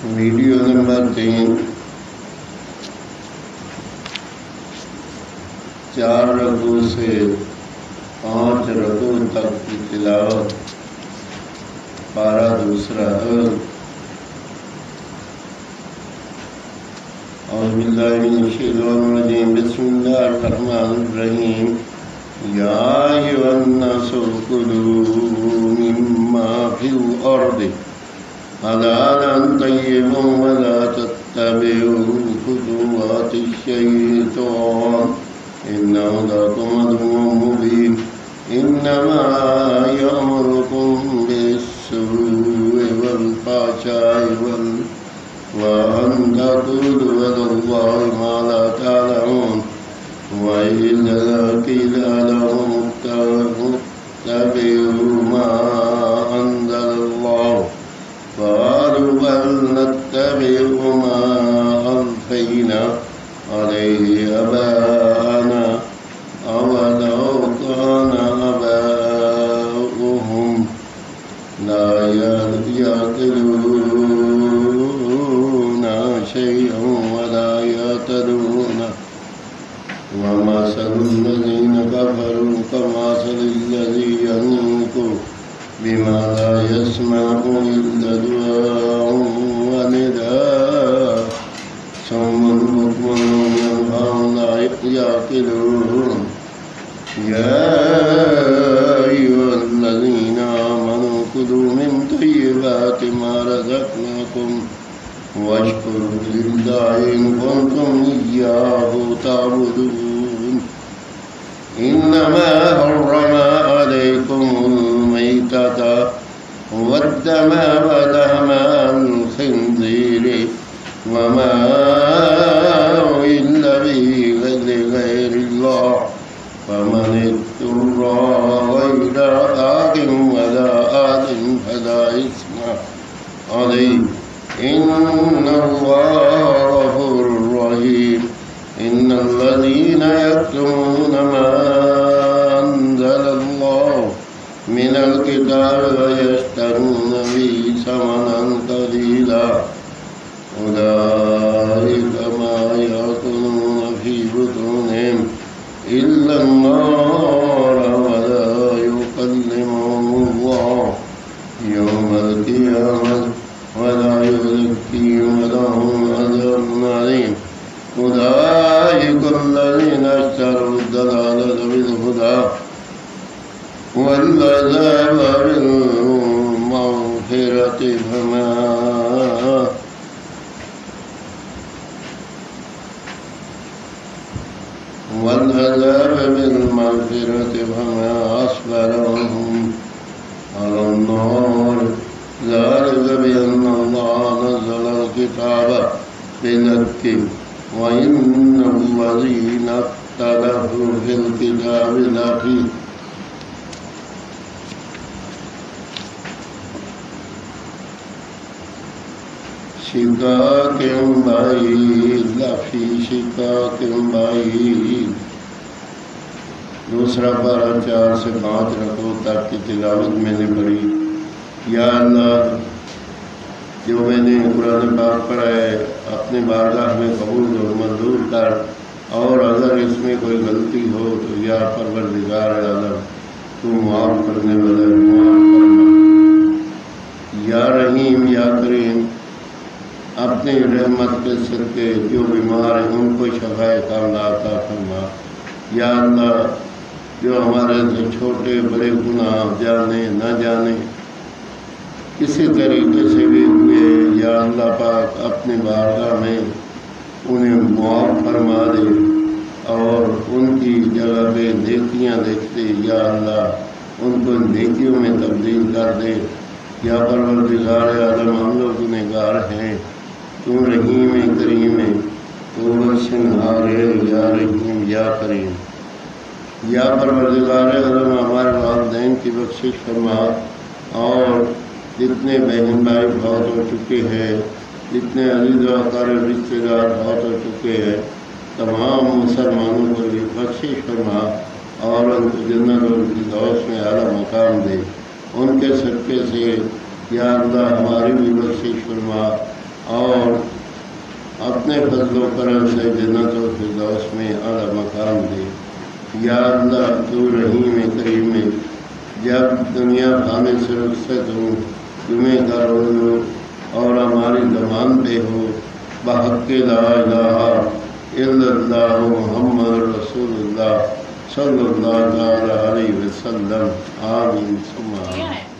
Video number 3 4 रकू से 5 रकू तक की तिलावत। पारा दूसरा। औज़ुबिल्लाहिमिनश्शैतानिर्रजीम। बिस्मिल्लाहिर्रहमानिर्रहीम। या अय्युहन्नासु कुलू मिम्मा फिल अर्दि हलालन तय्यबन वला तत्तबिउ खुतुवातिश्शैतान इन्नहु लकुम अदुव्वुम मुबीन। इन्नमा यअमुरुकुम बिस्सुइ वल फ़हशाइ वअन तक़ूलू अलल्लाहि मा ला तअलमून। वइज़ा क़ीला लहुम इत्तबिउ मा अंज़लल्लाहु क़ालू बल नत्तबिउ मा अल्फ़ैना अलैहि आबाअना अवलौ कान आबाउहुम ला यअक़िलूना शयअन वला यहतदून। वमसलुल्लज़ीन कफ़रू कमसलिल्लज़ी यनूक़ु बिमा ला यस्मअु इल्ला दुआअन व निदाअ सम्मुन बुक्मुन उम्युन फ़हुम ला यअक़िलून। या अय्युहल्लज़ीना आमनू कुलू मिन तय्यिबाति मा रज़क़नाकुम वश्कुरू लिल्लाहि इन कुंतुम इय्याहु तअबुदून। इन्नमा हर्रम अलैकुमुल मैतता वद्दम वलहमल खिंज़ीरि वमा उहिल्ल बिहि लिगैरिल्लाह फमन इत्तुर्रा गैरा आदिन वला आदिन फला इस्म अलैहि इन्नल्लाहा गफूरुर रहीम। इन्नल्लज़ीना यक्तुमून मा अंज़लल्लाहु मिनल किताबि व यश्तरून बिही समनन क़लीला उलाइका मा यअकुलून फ़ी बुतूनिहिम इल्ला अन्नार वला युकल्लिमुहुमुल्लाहु यौमल क़ियामह वला युज़क्कीहिम वलहुम अज़ाबुन अलीम। उलाइकल्लज़ीना इश्तरौ अद-दलालता बिल-हुदा वल-अज़ाब बिल-मग़फ़िरति फमा अस्बरहुम अला-अन्नार। ज़ालिका बिअन्नल्लाहा नज़्ज़लल किताब बिल-हक़्क़ि व इन्नल्लज़ीना इख्तलफ़ू फ़िल किताबि लफ़ी शिक़ाक़िन बईद। दूसरा पारा 4 से 5 रकू तक की तिलावत मैंने पढ़ी। या अल्लाह, जो मैंने कुरान पाक पढ़ा है अपने बारगाह में कबूल और मंजूर कर, और अगर इसमें कोई गलती हो तो या परवरदिगार आलम तू माफ़ करने वाला माफ़ करना। या रहीम या करीम, अपनी रहमत के सदके जो बीमार हैं उनको शफ़ाए कामिला अता फरमा। या अल्लाह, जो हमारे से छोटे बड़े गुनाह जाने न जाने किसी तरीके से भी हुए, या अल्लाह पाक अपनी बारगाह में उन्हें मुआफ़ फरमा दे और उनकी जगह पे नेकियां देखते या अल्लाह उनको नेकियों में तब्दील कर दे। या परवरदिगार आलम, हम लोग गुनहगार हैं, तू रहीम करीम है, तू बख्शनहार है। या रहीम या करीम। या परवरदिगार आलम, हमारे वालिदैन की बख्शिश फरमा, और जितने बहन भाई बहुत हो चुके हैं, जितने अज़ीज़ व अक़ारिब रिश्तेदार बहुत हो चुके हैं, तमाम मुसलमानों को भी बख्शिश फरमा और उनको जन्नत और फिरदौस में आला मकाम दे। उनके सदक़े से या अल्लाह हमारी भी बख्शिश फरमा और अपने फजलो करम से जन्नतुल फिरदौस में आला मकाम दे। या अल्लाह तू रहीम करीम में जब दुनिया खाने से रुखसत हूँ जुमे का रोज़ हो और हमारी ज़बान पे हो बहक़ ला इलाहा इल्लल्लाह मुहम्मद रसूलुल्लाह सल्लल्लाहु अलैहि वसल्लम। आमीन सुम्मा आमीन।